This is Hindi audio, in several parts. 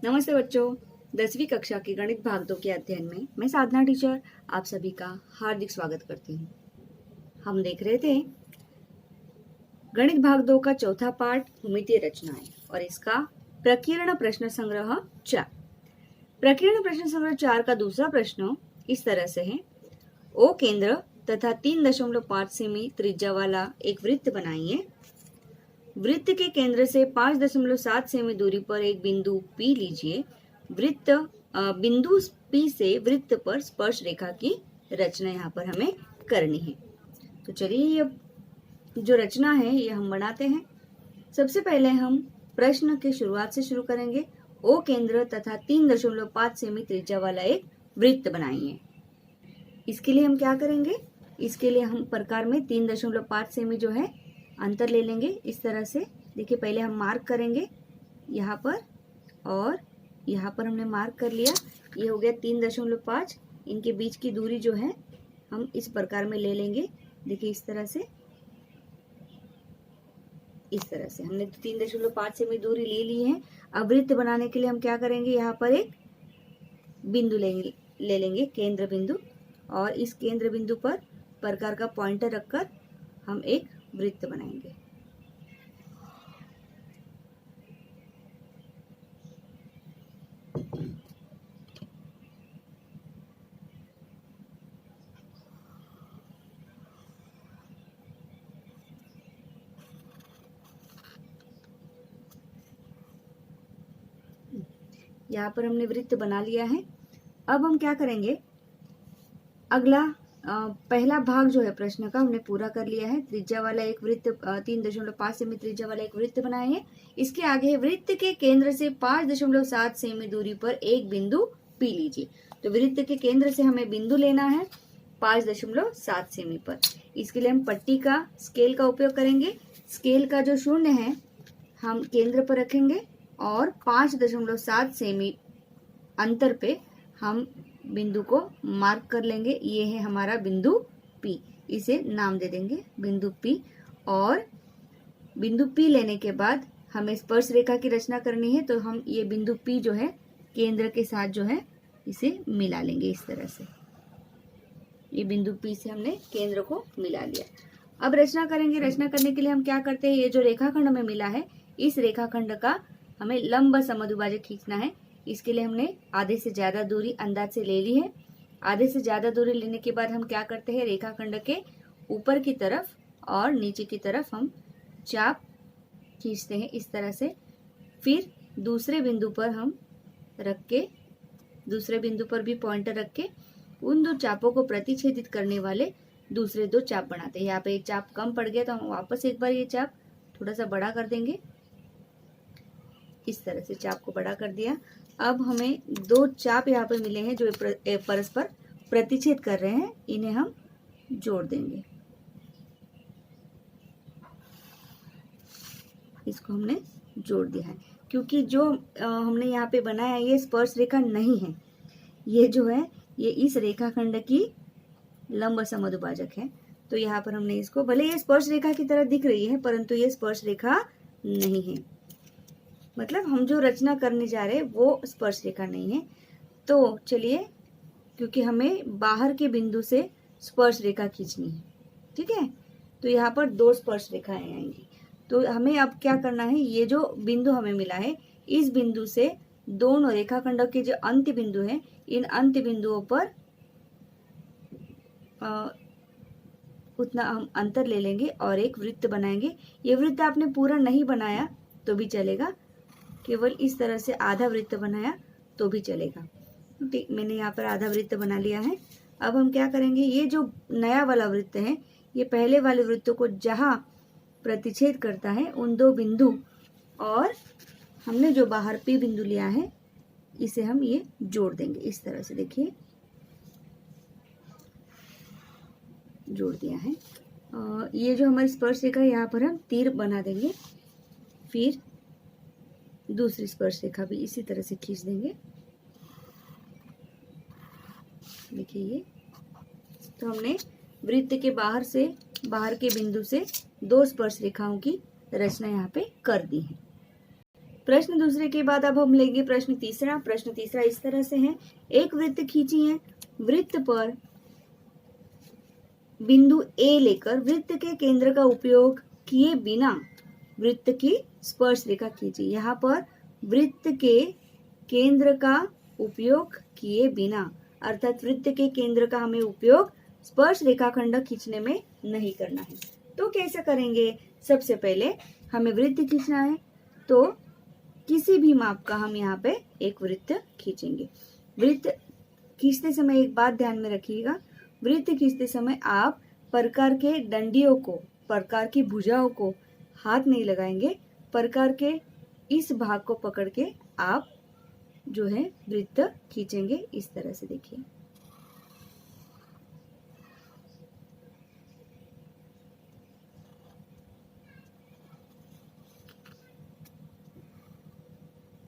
नमस्ते बच्चों। 10वीं कक्षा के गणित भाग 2 के अध्ययन में मैं साधना टीचर आप सभी का हार्दिक स्वागत करती हूँ। हम देख रहे थे गणित भाग 2 का चौथा पार्ट भूमितीय रचनाएं और इसका प्रकीर्ण प्रश्न संग्रह 4। प्रकीर्ण प्रश्न संग्रह 4 का दूसरा प्रश्न इस तरह से है। ओ केंद्र तथा 3.5 सेमी त्रिज्या वाला एक वृत्त बनाइए। वृत्त के केंद्र से 5.7 सेमी दूरी पर एक बिंदु P लीजिए। बिंदु P से वृत्त पर स्पर्श रेखा की रचना यहाँ पर हमें करनी है। तो चलिए ये जो रचना है ये हम बनाते हैं। सबसे पहले हम प्रश्न के शुरुआत से शुरू करेंगे। ओ केंद्र तथा 3.5 सेमी त्रिज्या वाला एक वृत्त बनाइए। इसके लिए हम क्या करेंगे, इसके लिए हम प्रकार में 3.5 सेमी जो है अंतर ले लेंगे। इस तरह से देखिए, पहले हम मार्क करेंगे यहाँ पर और यहाँ पर हमने मार्क कर लिया। ये हो गया 3.5। इनके बीच की दूरी जो है हम इस प्रकार में ले लेंगे। देखिए इस तरह से हमने 3.5 सेमी दूरी ले ली है। अब वृत्त बनाने के लिए हम क्या करेंगे, यहाँ पर एक बिंदु ले लेंगे केंद्र बिंदु, और इस केंद्र बिंदु पर प्रकार का पॉइंटर रखकर हम एक वृत्त बनाएंगे। यहाँ पर हमने वृत्त बना लिया है। अब हम क्या करेंगे, अगला पहला भाग जो है प्रश्न का हमने पूरा कर लिया है। त्रिज्या वाला एक वृत्त 3.5 सेमी त्रिज्या वाला एक वृत्त बनाए हैं। इसके आगे वृत्त के केंद्र से 5.7 सेमी दूरी पर एक बिंदु P लीजिए। तो वृत्त के केंद्र से हमें बिंदु लेना है 5.7 सेमी पर। इसके लिए हम पट्टी का स्केल का उपयोग करेंगे। स्केल का जो शून्य है हम केंद्र पर रखेंगे और 5.7 सेमी अंतर पे हम बिंदु को मार्क कर लेंगे। ये है हमारा बिंदु P। इसे नाम दे देंगे बिंदु P। और बिंदु P लेने के बाद हमें स्पर्श रेखा की रचना करनी है। तो हम ये बिंदु P जो है केंद्र के साथ जो है इसे मिला लेंगे इस तरह से। ये बिंदु P से हमने केंद्र को मिला लिया। अब रचना करेंगे। रचना करने के लिए हम क्या करते हैं, ये जो रेखाखंड हमें मिला है इस रेखाखंड का हमें लंब समद्विभाजक खींचना है। इसके लिए हमने आधे से ज्यादा दूरी अंदाज से ले ली है। आधे से ज्यादा दूरी लेने के बाद हम क्या करते हैं, रेखाखंड के ऊपर की तरफ और नीचे की तरफ हम चाप खींचते हैं इस तरह से। फिर दूसरे बिंदु पर हम रख के, दूसरे बिंदु पर भी पॉइंटर रख के उन दो चापों को प्रतिच्छेदित करने वाले दूसरे दो चाप बनाते हैं। यहाँ पे एक चाप कम पड़ गया तो हम वापस एक बार ये चाप थोड़ा सा बड़ा कर देंगे। इस तरह से चाप को बड़ा कर दिया। अब हमें दो चाप यहाँ पे मिले हैं जो परस्पर प्रतिच्छेद कर रहे हैं, इन्हें हम जोड़ देंगे। इसको हमने जोड़ दिया है क्योंकि जो हमने यहाँ पे बनाया है ये स्पर्श रेखा नहीं है। ये जो है ये इस रेखाखंड की लंब समद्विभाजक है। तो यहाँ पर हमने इसको, भले ये स्पर्श रेखा की तरह दिख रही है परंतु ये स्पर्श रेखा नहीं है। मतलब हम जो रचना करने जा रहे हैं वो स्पर्श रेखा नहीं है। तो चलिए, क्योंकि हमें बाहर के बिंदु से स्पर्श रेखा खींचनी है, ठीक है, तो यहाँ पर दो स्पर्श रेखाएं आएंगी। तो हमें अब क्या करना है, ये जो बिंदु हमें मिला है इस बिंदु से दोनों रेखाखंडों के जो अंत्य बिंदु हैं इन अंत्य बिंदुओं पर उतना हम अंतर ले लेंगे और एक वृत्त बनाएंगे। ये वृत्त आपने पूरा नहीं बनाया तो भी चलेगा, केवल इस तरह से आधा वृत्त बनाया तो भी चलेगा। ठीक, मैंने यहाँ पर आधा वृत्त बना लिया है। अब हम क्या करेंगे, ये जो नया वाला वृत्त है ये पहले वाले वृत्त को जहाँ प्रतिच्छेद करता है उन दो बिंदु और हमने जो बाहर P बिंदु लिया है इसे हम ये जोड़ देंगे इस तरह से। देखिए जोड़ दिया है। ये जो हमारी स्पर्श रेखा है यहाँ पर हम तीर बना देंगे। फिर दूसरी स्पर्श रेखा भी इसी तरह से खींच देंगे। देखिए ये, तो हमने वृत्त के बाहर के बिंदु से दो स्पर्श रेखाओं की रचना यहाँ पे कर दी है। प्रश्न दूसरे के बाद अब हम लेंगे प्रश्न तीसरा। प्रश्न तीसरा इस तरह से है, एक वृत्त खींची है, वृत्त पर बिंदु ए लेकर वृत्त के केंद्र का उपयोग किए बिना वृत्त की स्पर्श रेखा खींची। यहाँ पर वृत्त के केंद्र का उपयोग किए बिना, अर्थात वृत्त के केंद्र का हमें उपयोग स्पर्श रेखाखंड खींचने में नहीं करना है। तो कैसे करेंगे? सबसे पहले हमें वृत्त खींचना है, तो किसी भी माप का हम यहाँ पे एक वृत्त खींचेंगे। वृत्त खींचते समय एक बात ध्यान में रखिएगा, वृत्त खींचते समय आप प्रकार के डंडियों को, प्रकार की भुजाओं को हाथ नहीं लगाएंगे। प्रकार के इस भाग को पकड़ के आप जो है वृत्त खींचेंगे। इस तरह से देखिए,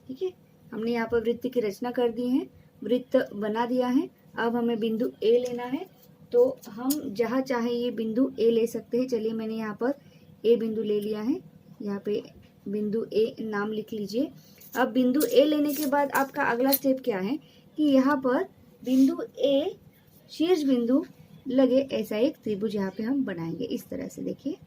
ठीक है। हमने यहाँ पर वृत्त की रचना कर दी है, वृत्त बना दिया है। अब हमें बिंदु ए लेना है, तो हम जहाँ चाहे ये बिंदु ए ले सकते हैं। चलिए, मैंने यहाँ पर ए बिंदु ले लिया है, यहाँ पे बिंदु ए नाम लिख लीजिए। अब बिंदु ए लेने के बाद आपका अगला स्टेप क्या है कि यहाँ पर बिंदु ए शीर्ष बिंदु लगे ऐसा एक त्रिभुज यहाँ पे हम बनाएंगे। इस तरह से देखिए,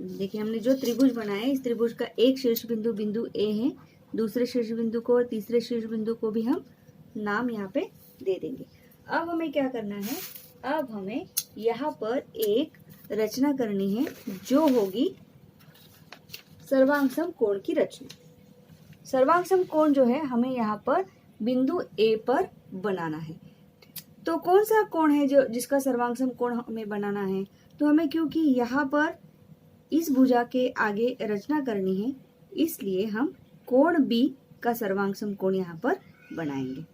देखिए हमने जो त्रिभुज बनाया है, इस त्रिभुज का एक शीर्ष बिंदु बिंदु ए है, दूसरे शीर्ष बिंदु को और तीसरे शीर्ष बिंदु को भी हम नाम यहाँ पे दे देंगे। अब हमें क्या करना है, अब हमें यहाँ पर एक रचना करनी है जो होगी सर्वांग कोण की रचना। सर्वांग कोण जो है हमें यहाँ पर बिंदु ए पर बनाना है। तो कौन सा कोण है जो जिसका सर्वांग कोण हमें बनाना है? तो हमें क्योंकि यहाँ पर इस भुजा के आगे रचना करनी है, इसलिए हम कोण बी का सर्वांग कोण यहाँ पर बनाएंगे।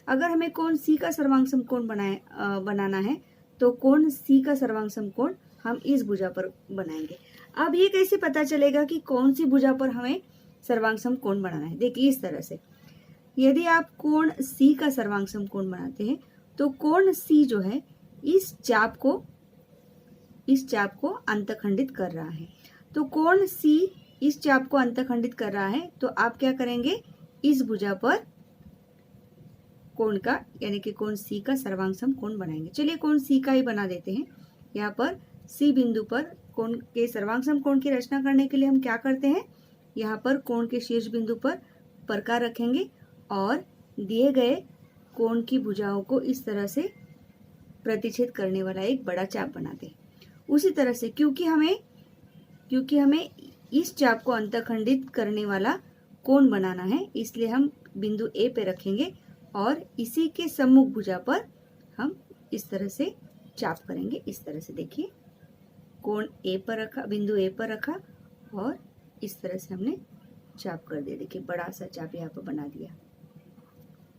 अगर हमें कोण सी का सर्वांग कोण बनाना है तो कोण सी का सर्वांग कोण हम इस भुजा पर बनाएंगे। अब ये कैसे पता चलेगा कि कौन सी भुजा पर हमें सर्वांग कोण बनाना है? देखिए इस तरह से, यदि आप कोण सी का सर्वांग कोण बनाते हैं तो कोण सी जो है इस चाप को अंतखंडित कर रहा है। तो कोण सी इस चाप को अंतखंडित कर रहा है, तो आप क्या करेंगे, इस भुजा पर कोण का यानी कि कोण सी का सर्वांग कोण बनाएंगे। चलिए कोण सी का ही बना देते हैं। यहाँ पर सी बिंदु पर कोण के सर्वांग कोण की रचना करने के लिए हम क्या करते हैं, यहाँ पर कोण के शीर्ष बिंदु पर प्रकार रखेंगे और दिए गए कोण की भुजाओं को इस तरह से प्रतिच्छेद करने वाला एक बड़ा चाप बनाते हैं। उसी तरह से क्योंकि हमें इस चाप को अंतखंडित करने वाला कोण बनाना है, इसलिए हम बिंदु ए पे रखेंगे और इसी के सम्मुख भुजा पर हम इस तरह से चाप करेंगे। इस तरह से देखिए, कोण ए पर रखा, बिंदु ए पर रखा और इस तरह से हमने चाप कर दिया। देखिए बड़ा सा चाप यहाँ पर बना दिया,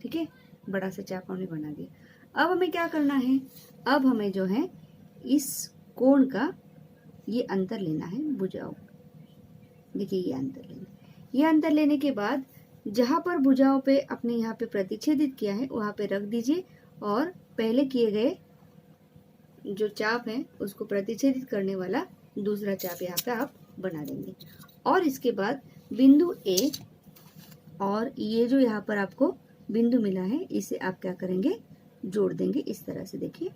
ठीक है, बड़ा सा चाप हमने बना दिया। अब हमें क्या करना है, अब हमें जो है इस कोण का ये अंतर लेना है भुजाओं। देखिए ये अंतर लेना, ये अंतर लेने के बाद जहां पर भुजाओं पे अपने यहाँ पे प्रतिच्छेदित किया है वहां पे रख दीजिए और पहले किए गए जो चाप है उसको प्रतिच्छेदित करने वाला दूसरा चाप यहाँ पे आप बना देंगे। और इसके बाद बिंदु ए और ये जो यहाँ पर आपको बिंदु मिला है इसे आप क्या करेंगे, जोड़ देंगे। इस तरह से देखिए,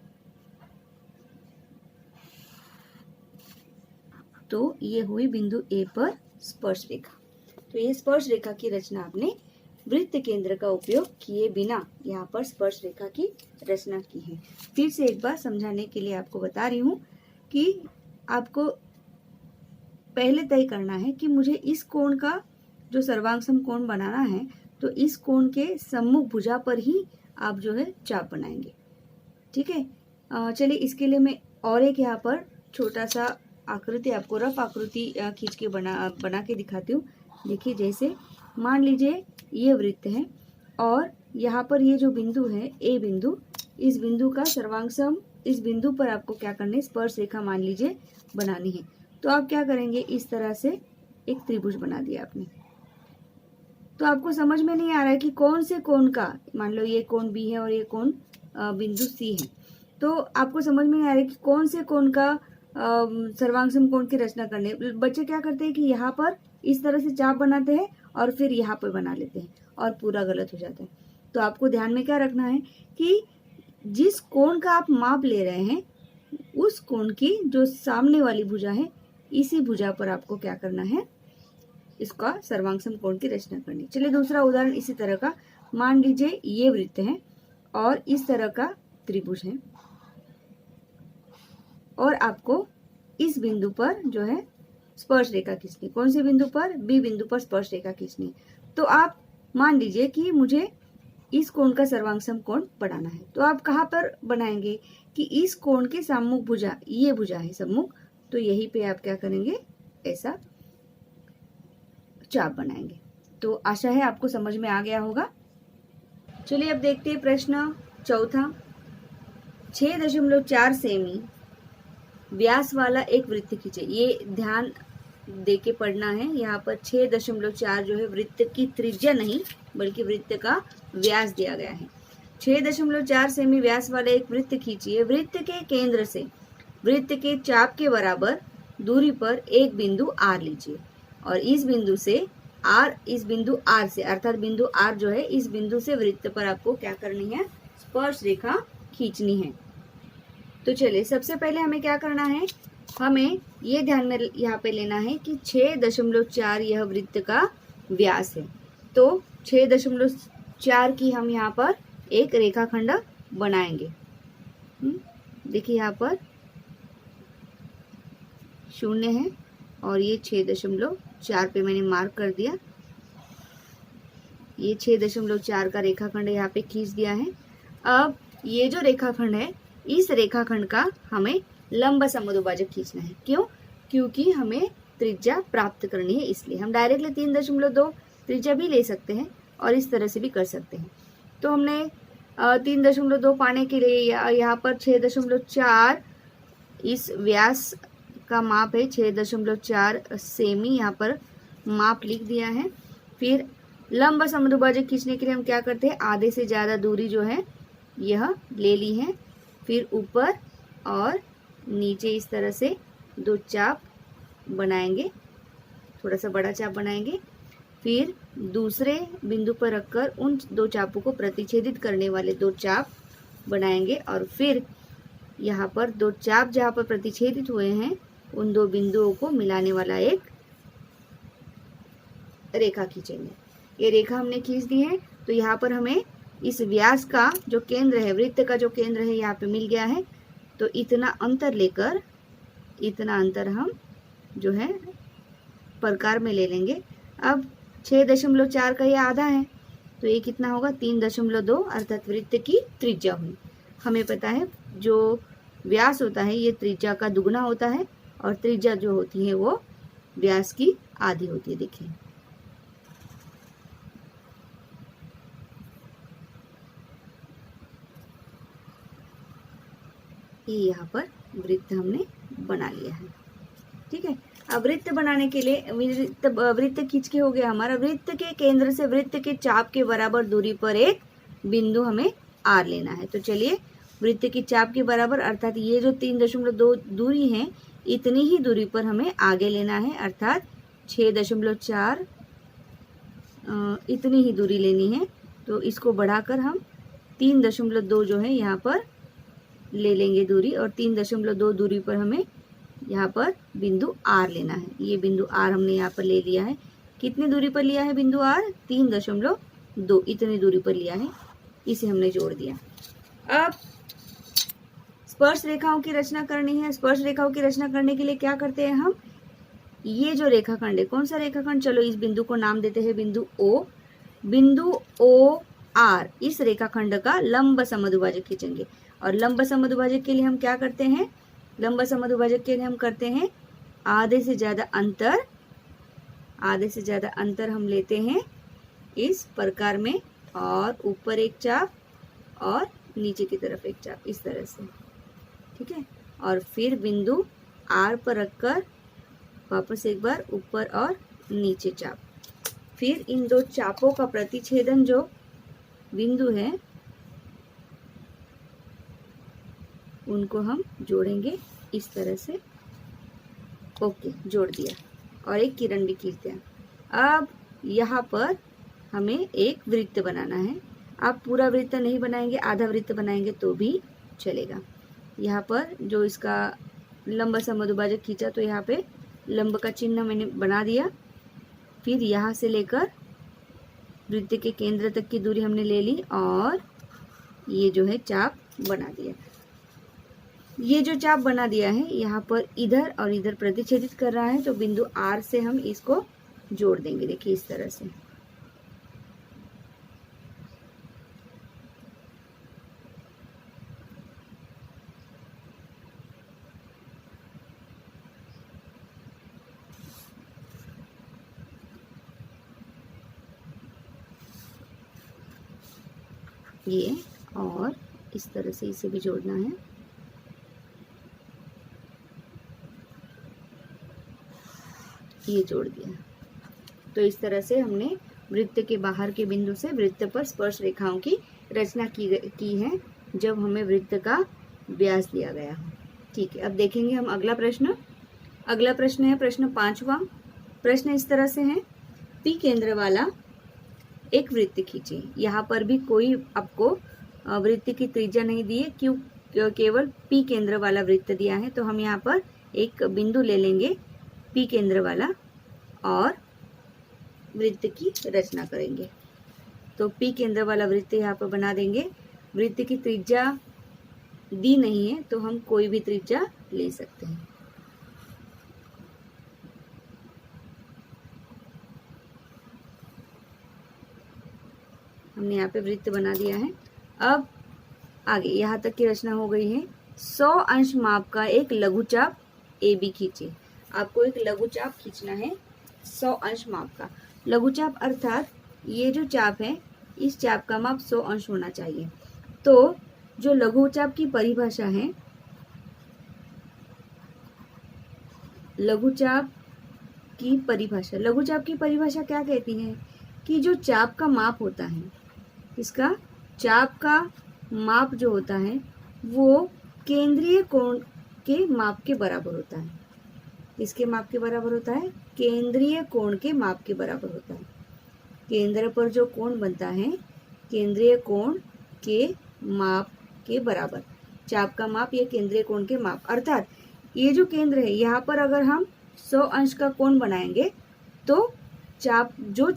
तो ये हुई बिंदु ए पर स्पर्श रेखा। तो ये स्पर्श रेखा की रचना आपने वृत्त केंद्र का उपयोग किए बिना यहाँ पर स्पर्श रेखा की रचना की है। फिर से एक बार समझाने के लिए आपको बता रही हूँ कि आपको पहले तय करना है कि मुझे इस कोण का जो सर्वांग कोण बनाना है, तो इस कोण के सम्मुख भुजा पर ही आप जो है चाप बनाएंगे, ठीक है। चलिए इसके लिए मैं और एक यहाँ पर छोटा सा आकृति, आपको रफ आकृति खींच के बना के दिखाती हूँ। देखिए जैसे मान लीजिए ये वृत्त है और यहाँ पर ये जो बिंदु है ए बिंदु, इस बिंदु का सर्वांग इस बिंदु पर आपको क्या करना है, स्पर्श रेखा मान लीजिए बनानी है। तो आप क्या करेंगे, इस तरह से एक त्रिभुज बना दिया आपने, तो आपको समझ में नहीं आ रहा है कि कौन से कोण का, मान लो ये कोण बी है और ये कोण बिंदु सी है, तो आपको समझ में नहीं आ रहा है कि कौन से कोण का सर्वांग समकोण की रचना करनी है। बच्चे क्या करते हैं कि यहाँ पर इस तरह से चाप बनाते हैं और फिर यहाँ पर बना लेते हैं और पूरा गलत हो जाता है। तो आपको ध्यान में क्या रखना है कि जिस कोण का आप माप ले रहे हैं उस कोण की जो सामने वाली भुजा है, इसी भुजा पर आपको क्या करना है, इसका सर्वांग समकोण की रचना करनी। चलिए दूसरा उदाहरण इसी तरह का, मान लीजिए ये वृत्त है और इस तरह का त्रिभुज है और आपको इस बिंदु पर जो है स्पर्श रेखा खींचनी। कौन से बिंदु पर? बी बिंदु पर स्पर्श रेखा खींचनी। तो आप मान लीजिए कि मुझे इस कोण का सर्वांग समकोण बनाना है, तो आप कहाँ पर बनाएंगे कि इस कोण के सम्मुख भुजा, ये भुजा है सम्मुख, तो यहीं पे आप क्या करेंगे, ऐसा चाप बनाएंगे। तो आशा है आपको समझ में आ गया होगा। चलिए अब देखते हैं प्रश्न चौथा। 6.4 सेमी व्यास वाला एक वृत्त खींचे। ये ध्यान देके पढ़ना है। यहाँ पर 6.4 जो है वृत्त की त्रिज्या नहीं बल्कि वृत्त का व्यास दिया गया है। 6.4 सेमी व्यास वाला एक वृत्त खींचिए। वृत्त के केंद्र से वृत्त के चाप के बराबर दूरी पर एक बिंदु आर लीजिए और इस बिंदु से आर, इस बिंदु आर से अर्थात बिंदु आर जो है, इस बिंदु से वृत्त पर आपको क्या करनी है, स्पर्श रेखा खींचनी है। तो चलिए सबसे पहले हमें क्या करना है, हमें ये ध्यान में यहाँ पे लेना है कि 6.4 यह वृत्त का व्यास है। तो 6.4 की हम यहाँ पर एक रेखाखंड बनाएंगे। देखिए यहाँ पर 0 है और ये 6.4 पे मैंने मार्क कर दिया। ये 6.4 का रेखाखंड यहाँ पे खींच दिया है। अब ये जो रेखाखंड है, इस रेखाखंड का हमें लंब समद्विभाजक खींचना है। क्यों? क्योंकि हमें त्रिज्या प्राप्त करनी है, इसलिए हम डायरेक्टली 3.2 त्रिज्या भी ले सकते हैं और इस तरह से भी कर सकते हैं। तो हमने 3.2 पाने के लिए यहाँ पर 6.4 इस व्यास का माप है, 6.4 सेमी यहाँ पर माप लिख दिया है। फिर लंब समद्विभाजक खींचने के लिए हम क्या करते हैं, आधे से ज़्यादा दूरी जो है यह ले ली है। फिर ऊपर और नीचे इस तरह से 2 चाप बनाएंगे, थोड़ा सा बड़ा चाप बनाएंगे। फिर दूसरे बिंदु पर रखकर उन 2 चापों को प्रतिच्छेदित करने वाले 2 चाप बनाएंगे और फिर यहाँ पर 2 चाप जहाँ पर प्रतिच्छेदित हुए हैं उन 2 बिंदुओं को मिलाने वाला एक रेखा खींचेंगे। ये रेखा हमने खींच दी है। तो यहाँ पर हमें इस व्यास का जो केंद्र है, वृत्त का जो केंद्र है यहाँ पे मिल गया है। तो इतना अंतर लेकर, इतना अंतर हम जो है प्रकार में ले लेंगे। अब 6.4 का ये आधा है तो ये कितना होगा, 3.2 अर्थात वृत्त की त्रिज्या हुई। हमें पता है जो व्यास होता है ये त्रिज्या का दुगना होता है और त्रिज्या जो होती है वो व्यास की आधी होती है। देखिए ये यहाँ पर वृत्त हमने बना लिया है। ठीक है, अब वृत्त बनाने के लिए वृत्त खींच के हो गया हमारा। वृत्त के केंद्र से वृत्त के चाप के बराबर दूरी पर एक बिंदु हमें आर लेना है। तो चलिए वृत्त की चाप के बराबर अर्थात ये जो 3.2 दूरी है, इतनी ही दूरी पर हमें आगे लेना है, अर्थात 6.4 इतनी ही दूरी लेनी है। तो इसको बढ़ाकर हम 3.2 जो है यहाँ पर ले लेंगे दूरी और 3.2 दूरी पर हमें यहाँ पर बिंदु आर लेना है। ये बिंदु आर हमने यहाँ पर ले लिया है। कितनी दूरी पर लिया है बिंदु आर? 3.2 इतनी दूरी पर लिया है, इसे हमने जोड़ दिया। अब स्पर्श रेखाओं की रचना करनी है। स्पर्श रेखाओं की रचना करने के लिए क्या करते हैं हम, ये जो रेखाखंड है, कौन सा रेखाखंड, चलो इस बिंदु को नाम देते हैं बिंदु ओ। बिंदु ओ आर, इस रेखाखंड का लंब समद्विभाजक खींचेंगे। और लंब समद्विभाजक के लिए हम क्या करते हैं, लंब समद्विभाजक के लिए हम करते हैं आधे से ज़्यादा अंतर हम लेते हैं इस प्रकार में, और ऊपर एक चाप और नीचे की तरफ एक चाप, इस तरह से। ठीक है, और फिर बिंदु आर पर रखकर वापस एक बार ऊपर और नीचे चाप। फिर इन दो चापों का प्रतिच्छेदन जो बिंदु है उनको हम जोड़ेंगे इस तरह से। ओके, जोड़ दिया और एक किरण भी खींचते हैं। अब यहाँ पर हमें एक वृत्त बनाना है। आप पूरा वृत्त नहीं बनाएंगे, आधा वृत्त बनाएंगे तो भी चलेगा। यहाँ पर जो इसका लंबा समद्विभाजक खींचा तो यहाँ पे लंब का चिन्ह मैंने बना दिया। फिर यहाँ से लेकर वृत्त के केंद्र तक की दूरी हमने ले ली और ये जो है चाप बना दिया। ये जो चाप बना दिया है यहाँ पर इधर और इधर प्रतिच्छेदित कर रहा है, तो बिंदु R से हम इसको जोड़ देंगे। देखिए इस तरह से। ये और इस तरह से इसे भी जोड़ना है। ये जोड़ दिया। तो इस तरह से हमने वृत्त के बाहर के बिंदु से वृत्त पर स्पर्श रेखाओं की रचना की है जब हमें वृत्त का व्यास दिया गया हो। ठीक है, अब देखेंगे हम अगला प्रश्न। अगला प्रश्न है प्रश्न 5वां। प्रश्न इस तरह से है, पी केंद्र वाला एक वृत्त खींचे। यहाँ पर भी कोई आपको वृत्त की त्रिज्या नहीं दी है, क्यों? केवल पी केंद्र वाला वृत्त दिया है। तो हम यहाँ पर एक बिंदु ले लेंगे पी केंद्र वाला और वृत्त की रचना करेंगे। तो पी केंद्र वाला वृत्त यहाँ पर बना देंगे। वृत्त की त्रिज्या दी नहीं है तो हम कोई भी त्रिज्या ले सकते हैं। हमने यहाँ पे वृत्त बना दिया है। अब आगे यहाँ तक की रचना हो गई है। 100 अंश माप का एक लघुचाप AB खींचे। आपको एक लघुचाप खींचना है 100 अंश माप का। लघुचाप अर्थात ये जो चाप है इस चाप का माप 100 अंश होना चाहिए। तो जो लघुचाप की परिभाषा है, लघुचाप की परिभाषा क्या कहती है कि जो चाप का माप होता है, इसका चाप का माप जो होता है वो केंद्रीय कोण के माप के बराबर होता है। किसके माप के बराबर होता है? केंद्रीय कोण के माप के बराबर होता है। केंद्र पर जो कोण बनता है केंद्रीय कोण के माप के बराबर। चाप का माप या केंद्रीय कोण के माप, अर्थात ये जो केंद्र है यहाँ पर अगर हम 100 अंश का कोण बनाएंगे तो जो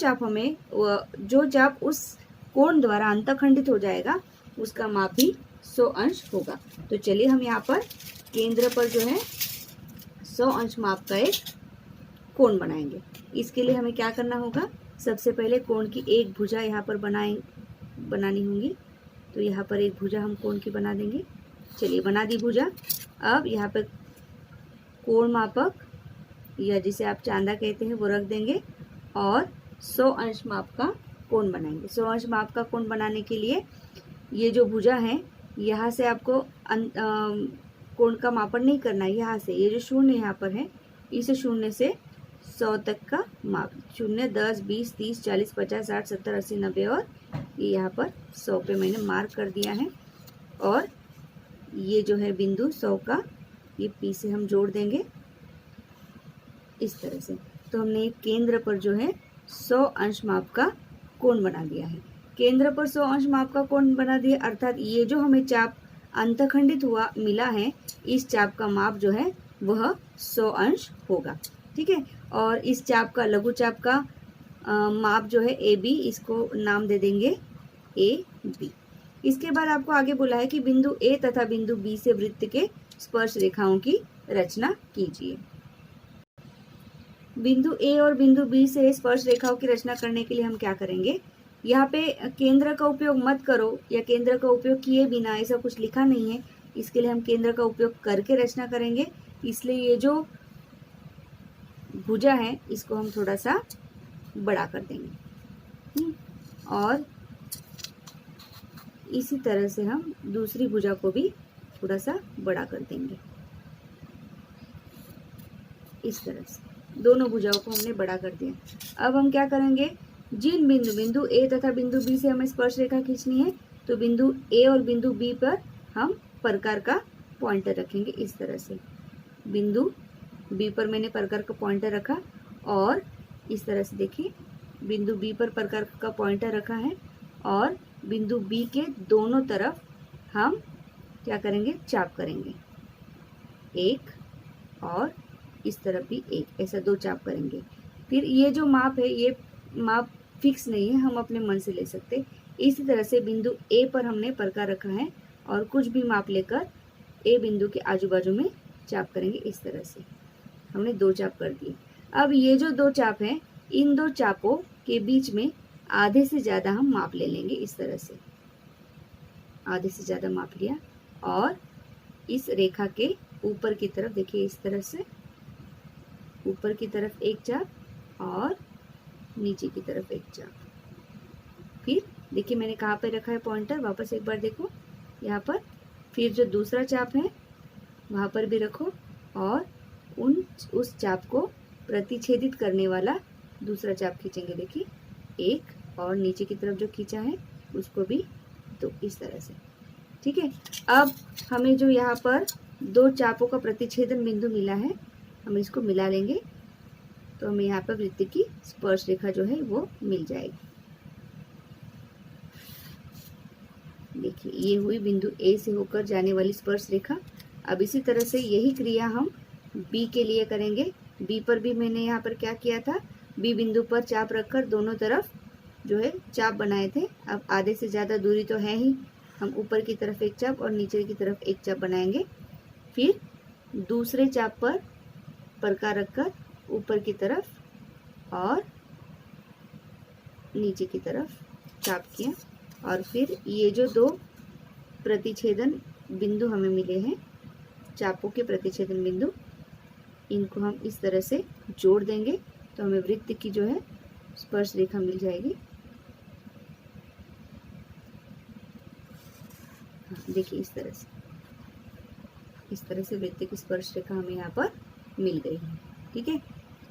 चाप उस कोण द्वारा अंतखंडित हो जाएगा उसका माप भी 100 अंश होगा। तो चलिए हम यहाँ पर केंद्र पर जो है 100 अंश माप का एक कोण बनाएंगे। इसके लिए हमें क्या करना होगा? सबसे पहले कोण की एक भुजा यहाँ पर बनानी होगी। तो यहाँ पर एक भुजा हम कोण की बना देंगे। चलिए बना दी भुजा। अब यहाँ पर कोण मापक या जिसे आप चांदा कहते हैं वो रख देंगे और 100 अंश माप का कोण बनाएंगे। 100 अंश माप का कोण बनाने के लिए ये जो भुजा है यहाँ से आपको कोण का मापन नहीं करना है। यहाँ से ये जो शून्य यहाँ पर है इस शून्य से 100 तक का माप, 0, 10, 20, 30, 40, 50, 60, 70, 80, 90 और ये यहाँ पर 100 पे मैंने मार्क कर दिया है। और ये जो है बिंदु 100 का ये P से हम जोड़ देंगे इस तरह से। तो हमने एक केंद्र पर जो है 100 अंश माप का कोण बना दिया है। केंद्र पर 100 अंश माप का कोण बना दिया, अर्थात ये जो हमें चाप अंतखंडित हुआ मिला है इस चाप का माप जो है वह 100 अंश होगा। ठीक है, और इस चाप का लघु चाप का माप जो है AB, इसको नाम दे देंगे AB। इसके बाद आपको आगे बोला है कि बिंदु A तथा बिंदु B से वृत्त के स्पर्श रेखाओं की रचना कीजिए। बिंदु A और बिंदु B से स्पर्श रेखाओं की रचना करने के लिए हम क्या करेंगे? यहाँ पे केंद्र का उपयोग मत करो या केंद्र का उपयोग किए बिना, ऐसा कुछ लिखा नहीं है। इसके लिए हम केंद्र का उपयोग करके रचना करेंगे। इसलिए ये जो भुजा है इसको हम थोड़ा सा बड़ा कर देंगे और इसी तरह से हम दूसरी भुजा को भी थोड़ा सा बड़ा कर देंगे। इस तरह से दोनों भुजाओं को हमने बड़ा कर दिया। अब हम क्या करेंगे? जिन बिंदु ए तथा बिंदु बी से हमें स्पर्श रेखा खींचनी है, तो बिंदु ए और बिंदु बी पर हम प्रकार का पॉइंटर रखेंगे इस तरह से। बिंदु बी पर मैंने प्रकार का पॉइंटर रखा और इस तरह से देखिए बिंदु बी पर प्रकार का पॉइंटर रखा है और बिंदु बी के दोनों तरफ हम क्या करेंगे, चाप करेंगे, एक और इस तरफ भी एक, ऐसा 2 चाप करेंगे। फिर ये जो माप है ये माप फिक्स नहीं है, हम अपने मन से ले सकते। इसी तरह से बिंदु ए पर हमने प्रकार रखा है और कुछ भी माप लेकर ए बिंदु के आजू बाजू में चाप करेंगे इस तरह से। हमने 2 चाप कर दिए। अब ये जो 2 चाप हैं, इन 2 चापों के बीच में आधे से ज़्यादा हम माप ले लेंगे इस तरह से। आधे से ज़्यादा माप लिया और इस रेखा के ऊपर की तरफ देखिए इस तरह से, ऊपर की तरफ एक चाप और नीचे की तरफ एक चाप। फिर देखिए मैंने कहाँ पे रखा है पॉइंटर, वापस एक बार देखो यहाँ पर। फिर जो दूसरा चाप है वहाँ पर भी रखो और उस चाप को प्रतिच्छेदित करने वाला दूसरा चाप खींचेंगे। देखिए एक और नीचे की तरफ जो खींचा है उसको भी 2 इस तरह से। ठीक है, अब हमें जो यहाँ पर 2 चापों का प्रतिच्छेदन बिंदु मिला है, हम इसको मिला लेंगे तो हमें यहाँ पर वृत्त की स्पर्श रेखा जो है वो मिल जाएगी। देखिए ये हुई बिंदु ए से होकर जाने वाली स्पर्श रेखा। अब इसी तरह से यही क्रिया हम बी के लिए करेंगे। बी पर भी मैंने यहाँ पर क्या किया था, बी बिंदु पर चाप रखकर दोनों तरफ जो है चाप बनाए थे। अब आधे से ज़्यादा दूरी तो है ही, हम ऊपर की तरफ एक चाप और नीचे की तरफ एक चाप बनाएंगे। फिर दूसरे चाप पर प्रकार रखकर ऊपर की तरफ और नीचे की तरफ चाप किया और फिर ये जो 2 प्रतिच्छेदन बिंदु हमें मिले हैं, चापों के प्रतिच्छेदन बिंदु, इनको हम इस तरह से जोड़ देंगे तो हमें वृत्त की जो है स्पर्श रेखा मिल जाएगी। देखिए इस तरह से वृत्त की स्पर्श रेखा हमें यहाँ पर मिल गई है। ठीक है,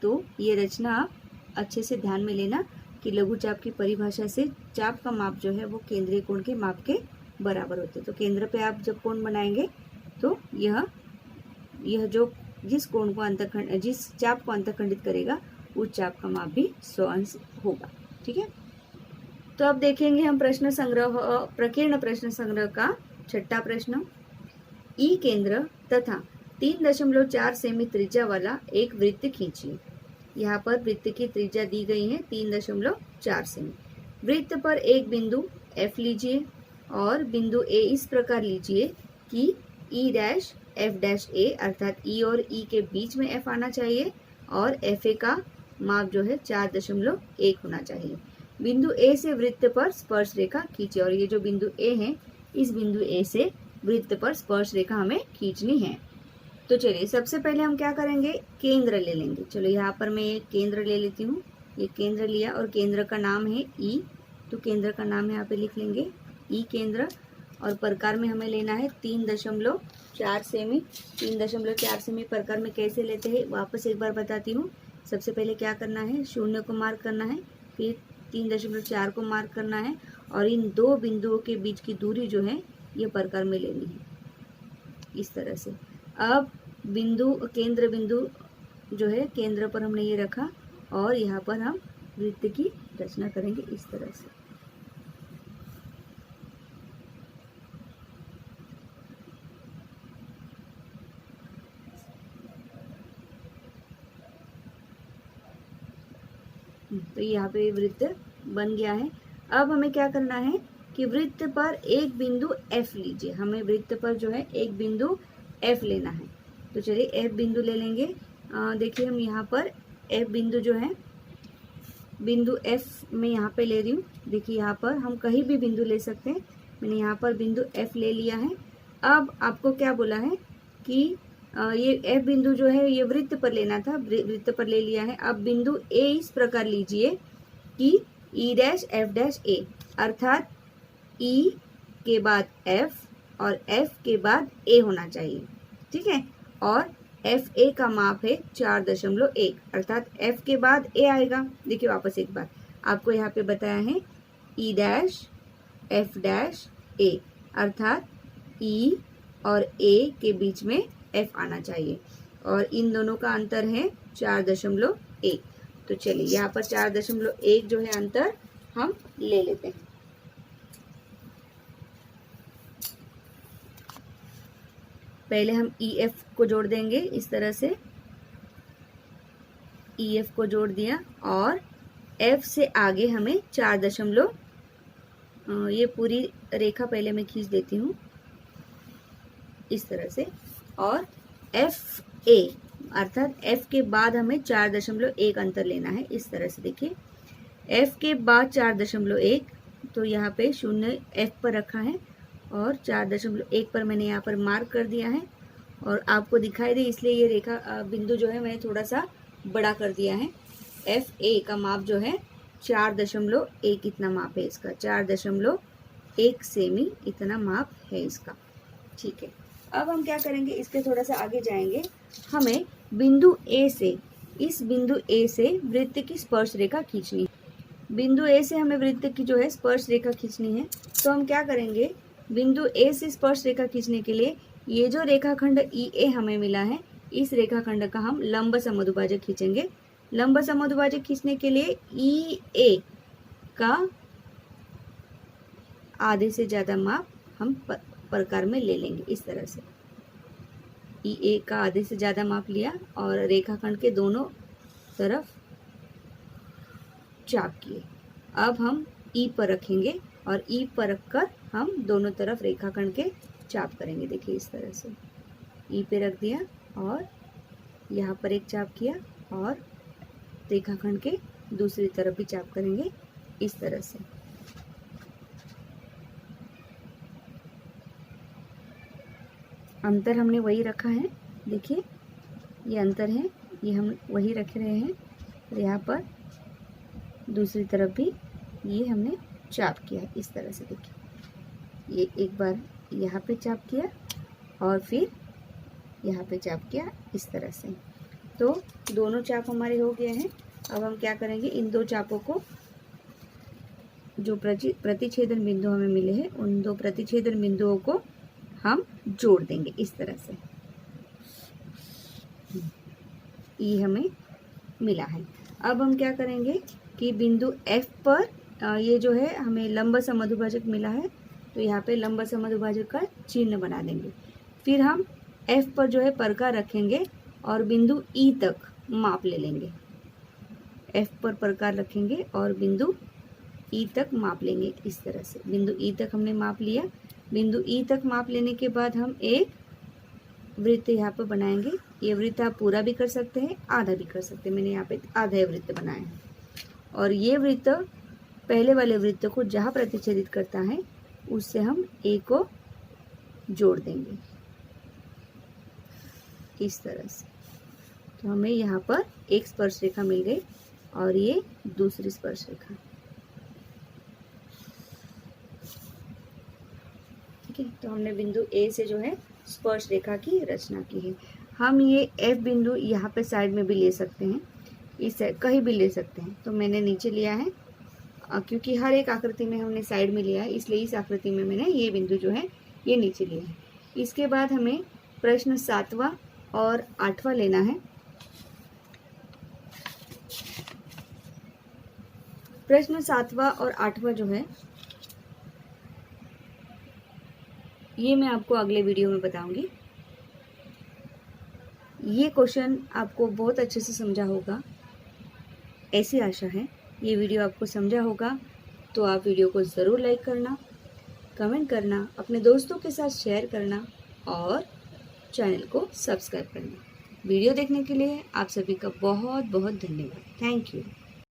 तो ये रचना आप अच्छे से ध्यान में लेना कि लघु चाप की परिभाषा से चाप का माप जो है वो केंद्रीय कोण के माप के बराबर होते हैं। तो केंद्र पे आप जब कोण बनाएंगे तो यह जो जिस कोण को जिस चाप को अंतःखंडित करेगा उस चाप का माप भी 100 अंश होगा। ठीक है, तो अब देखेंगे हम प्रकीर्ण प्रश्न संग्रह का 6ठा प्रश्न। ई केंद्र तथा 3.4 सेमी त्रिज्या वाला एक वृत्त खींचिए। यहाँ पर वृत्त की त्रिज्या दी गई है 3.4 सेमी। वृत्त पर एक बिंदु F लीजिए और बिंदु A इस प्रकार लीजिए कि E dash F dash A अर्थात E और E के बीच में F आना चाहिए और FA का माप जो है 4.1 होना चाहिए। बिंदु A से वृत्त पर स्पर्श रेखा खींचिए और ये जो बिंदु A है, इस बिंदु A से वृत्त पर स्पर्श रेखा हमें खींचनी है। तो चलिए सबसे पहले हम क्या करेंगे, केंद्र ले लेंगे। चलो यहाँ पर मैं एक केंद्र ले लेती हूँ। ये केंद्र लिया और केंद्र का नाम है E, तो केंद्र का नाम यहाँ पे लिख लेंगे E केंद्र। और प्रकार में हमें लेना है 3.4 सेमी। 3.4 सेमी प्रकार में कैसे लेते हैं वापस एक बार बताती हूँ। सबसे पहले क्या करना है, 0 को मार्क करना है, फिर 3.4 को मार्क करना है और इन 2 बिंदुओं के बीच की दूरी जो है ये प्रकार में लेनी है इस तरह से। अब केंद्र बिंदु जो है केंद्र पर हमने ये रखा और यहाँ पर हम वृत्त की रचना करेंगे इस तरह से। तो यहाँ पे वृत्त बन गया है। अब हमें क्या करना है कि वृत्त पर एक बिंदु F लीजिए। हमें वृत्त पर जो है एक बिंदु F लेना है। तो चलिए F बिंदु ले लेंगे। देखिए हम यहाँ पर F बिंदु जो है, बिंदु F मैं यहाँ पे ले रही हूँ। देखिए यहाँ पर हम कहीं भी बिंदु ले सकते हैं। मैंने यहाँ पर बिंदु F ले लिया है। अब आपको क्या बोला है कि ये F बिंदु जो है ये वृत्त पर लेना था, वृत्त पर ले लिया है। अब बिंदु A इस प्रकार लीजिए कि E dash F dash A अर्थात E के बाद F और F के बाद A होना चाहिए। ठीक है, और FA का माप है 4.1 अर्थात F के बाद A आएगा। देखिए वापस एक बार, आपको यहाँ पे बताया है ई डैश एफ डैश ए, अर्थात ई और ए के बीच में एफ आना चाहिए और इन दोनों का अंतर है 4.1। तो चलिए यहाँ पर 4.1 जो है अंतर हम ले लेते हैं। पहले हम ई एफ को जोड़ देंगे, इस तरह से ई एफ को जोड़ दिया और एफ से आगे हमें 4 ये पूरी रेखा पहले मैं खींच देती हूँ इस तरह से, और एफ ए अर्थात एफ के बाद हमें 4.1 अंतर लेना है। इस तरह से देखिए, एफ के बाद 4.1, तो यहाँ पे 0 एफ पर रखा है और 4.1 पर मैंने यहाँ पर मार्क कर दिया है और आपको दिखाई दे इसलिए ये रेखा बिंदु जो है मैंने थोड़ा सा बड़ा कर दिया है। एफ ए का माप जो है 4.1 इतना माप है इसका, 4.1 सेमी इतना माप है इसका। ठीक है, अब हम क्या करेंगे, इसके थोड़ा सा आगे जाएंगे। हमें बिंदु ए से, इस बिंदु ए से वृत्त की स्पर्श रेखा खींचनी है। बिंदु ए से हमें वृत्त की जो है स्पर्श रेखा खींचनी है। तो हम क्या करेंगे, बिंदु ए से स्पर्श रेखा खींचने के लिए ये जो रेखाखंड ई ए हमें मिला है, इस रेखाखंड का हम लंब समद्विभाजक खींचेंगे। लंब समद्विभाजक खींचने के लिए ई ए का आधे से ज्यादा माप हम प्रकार में ले लेंगे। इस तरह से ई ए का आधे से ज्यादा माप लिया और रेखाखंड के दोनों तरफ चाप किए। अब हम ई पर रखेंगे और ई पर रखकर हम दोनों तरफ रेखाखंड के चाप करेंगे। देखिए इस तरह से ई पे रख दिया और यहाँ पर एक चाप किया और रेखाखंड के दूसरी तरफ भी चाप करेंगे इस तरह से। अंतर हमने वही रखा है, देखिए ये अंतर है, ये हम वही रख रहे हैं और यहाँ पर दूसरी तरफ भी ये हमने चाप किया इस तरह से। देखिए ये एक बार यहाँ पे चाप किया और फिर यहाँ पे चाप किया इस तरह से। तो दोनों चाप हमारे हो गए हैं। अब हम क्या करेंगे, इन दो चापों को, जो प्रतिच्छेदन बिंदु हमें मिले हैं, उन दो प्रतिच्छेदन बिंदुओं को हम जोड़ देंगे इस तरह से। ये हमें मिला है। अब हम क्या करेंगे कि बिंदु F पर ये जो है हमें लंब समद्विभाजक मिला है, तो यहाँ पे लंब समद्विभाजक का चिन्ह बना देंगे। फिर हम F पर जो है प्रकार रखेंगे और बिंदु E तक माप ले लेंगे। F पर प्रकार रखेंगे और बिंदु E तक माप लेंगे इस तरह से। बिंदु E तक हमने माप लिया। बिंदु E तक माप लेने के बाद हम एक वृत्त यहाँ पर बनाएंगे। ये वृत्त आप पूरा भी कर सकते हैं, आधा भी कर सकते हैं। मैंने यहाँ पे आधा वृत्त बनाया है और ये वृत्त पहले वाले वृत्त को जहाँ प्रतिच्छेदित करता है उससे हम A को जोड़ देंगे इस तरह से। तो हमें यहाँ पर एक स्पर्श रेखा मिल गई और ये दूसरी स्पर्श रेखा। ठीक है, तो हमने बिंदु A से जो है स्पर्श रेखा की रचना की है। हम ये F बिंदु यहाँ पे साइड में भी ले सकते हैं, इस कहीं भी ले सकते हैं। तो मैंने नीचे लिया है क्योंकि हर एक आकृति में हमने साइड में लिया है, इसलिए इस आकृति में मैंने ये बिंदु जो है ये नीचे लिया है। इसके बाद हमें प्रश्न 7वां और 8वां लेना है। प्रश्न 7वां और 8वां जो है ये मैं आपको अगले वीडियो में बताऊंगी। ये क्वेश्चन आपको बहुत अच्छे से समझा होगा, ऐसी आशा है। ये वीडियो आपको समझा होगा तो आप वीडियो को ज़रूर लाइक करना, कमेंट करना, अपने दोस्तों के साथ शेयर करना और चैनल को सब्सक्राइब करना। वीडियो देखने के लिए आप सभी का बहुत बहुत धन्यवाद। Thank you.